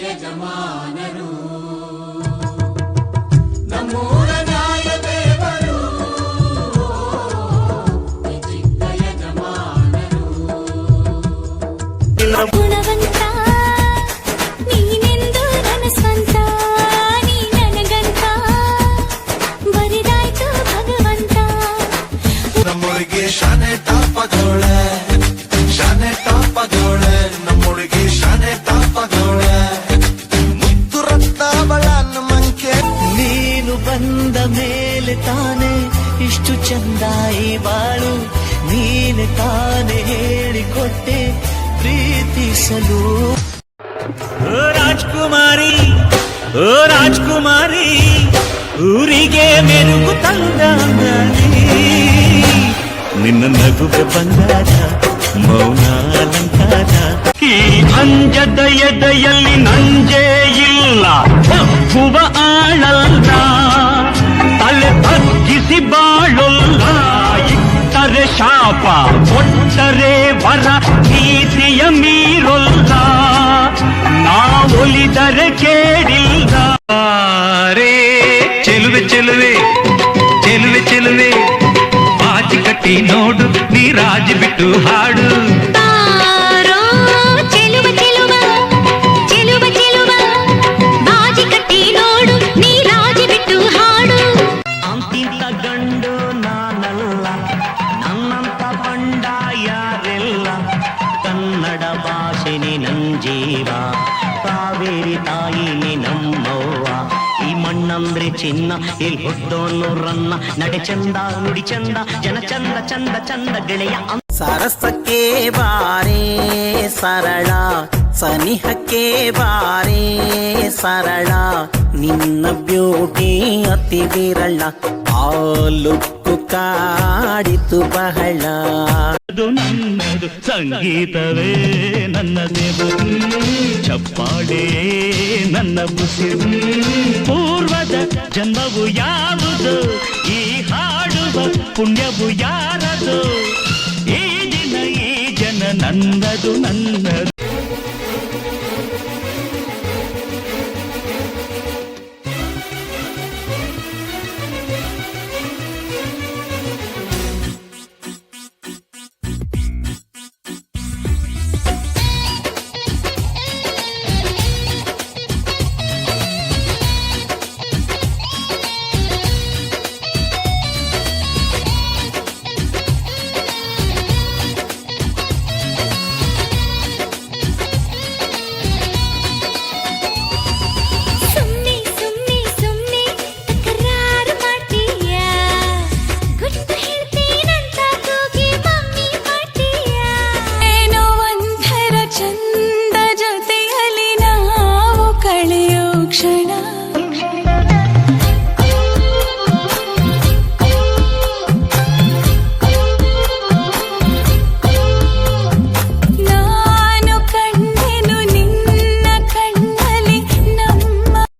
ಯಜಮಾನರು ನಮ್ಮೂರ ನ್ಯಾಯ ದೇವರು ಈ ಚಿಕ್ಕ ಯಜಮಾನರು ಗುಣವಂತ ನೀನೆಂದು ನನ್ನ ಸ್ವಂತ ನೀ ನನಗಂತ ಬರಿದಾಯ್ತು ಭಗವಂತ ನಮ್ಮೂರಿಗೆ ಶಾನೆ ಟಾಪದೋಳೆ ನಮ್ಮೂರಿಗೆ ಶಾನೆ ಟಾಪದೋಳೆ ಮುದ್ದು ರತ್ನಾವಳ ಮಂಕೆ ನೀನು ಬಂದ ಮೇಲೆ ತಾನೆ ಇಷ್ಟು ಚಂದ ಈ ಬಾಳು ನೀನೆ ತಾನೆ ಹೇಳಿಕೊಟ್ಟೆ ಪ್ರೀತಿಸಲು ರಾಜ್ಕುಮಾರಿ ಓ ರಾಜ್ಕುಮಾರಿ ಊರಿಗೆ ಮೆರುಗು ತಂದ ನಿನ್ನ ನಗುಗೆ ಬಂದಾಗ ಮೌನ ಅಲಂಕಾರ ಈ ಅಂಜದ ಎದೆಯಲ್ಲಿ ನಂಜೇ ಇಲ್ಲ ಒಬ್ಬುವ ಆಳಲ್ಲ ತಲೆ ತಗ್ಗಿಸಿ ಬಾಳಲ್ಲ ಇಟ್ಟರೆ ಶಾಪ ಕೊಟ್ಟರೆ ವರ ನೀತಿಯ ಮೀರೊಲ್ಲ ನಾವೊಲಿದರೆ ಕೇಳಿಲ್ಲ ರೇ ಚೆಲುವೆ ಚೆಲುವೆ ಚೆಲುವೆ ಚೆಲುವೆ ಬಾಜಿ ಕಟ್ಟಿ ನೋಡು ನೀ ರಾಜಿ ಬಿಟ್ಟು ಹಾಡು ಕನ್ನಡ ಭಾಷೆನಿ ನನ್ ಜೀವ ಕಾವೇರಿ ತಾಯಿನಿ ನಮ್ಮವ್ವ ಈ ಮಣ್ಣಂದ್ರೆ ಚಿನ್ನ ಇಲ್ಲಿ ಹುಟ್ಟೋನು ರನ್ನ ನಡೆ ಚಂದ ನುಡಿ ಚಂದ ಜನ ಚಂದ ಚಂದ ಚಂದ ಗೆಳೆಯ ಸರಸಕ್ಕೆ ಬಾರೇ ಸರಳ ಸನಿಹಕ್ಕೆ ಬಾರೇ ಸರಳ ನಿನ್ನ ಬ್ಯೂಟಿ ಅತಿ ವಿರಳ ಆ ಲುಕ್ಕು ಕಾಡಿತು ಬಹಳ ಅದು ನನ್ನದು ಸಂಗೀತವೇ ನನ್ನ ದೇವು ಚಪ್ಪಾಳೆ ನನ್ನ ಮುಸಿರು ಪೂರ್ವದ ಜನ್ಮವು ಯಾವುದು ಈ ಹಾಡುವ ಪುಣ್ಯವು ಯಾರದು ಈ ದಿನ ಈ ಜನ ನನ್ನದು ನನ್ನದು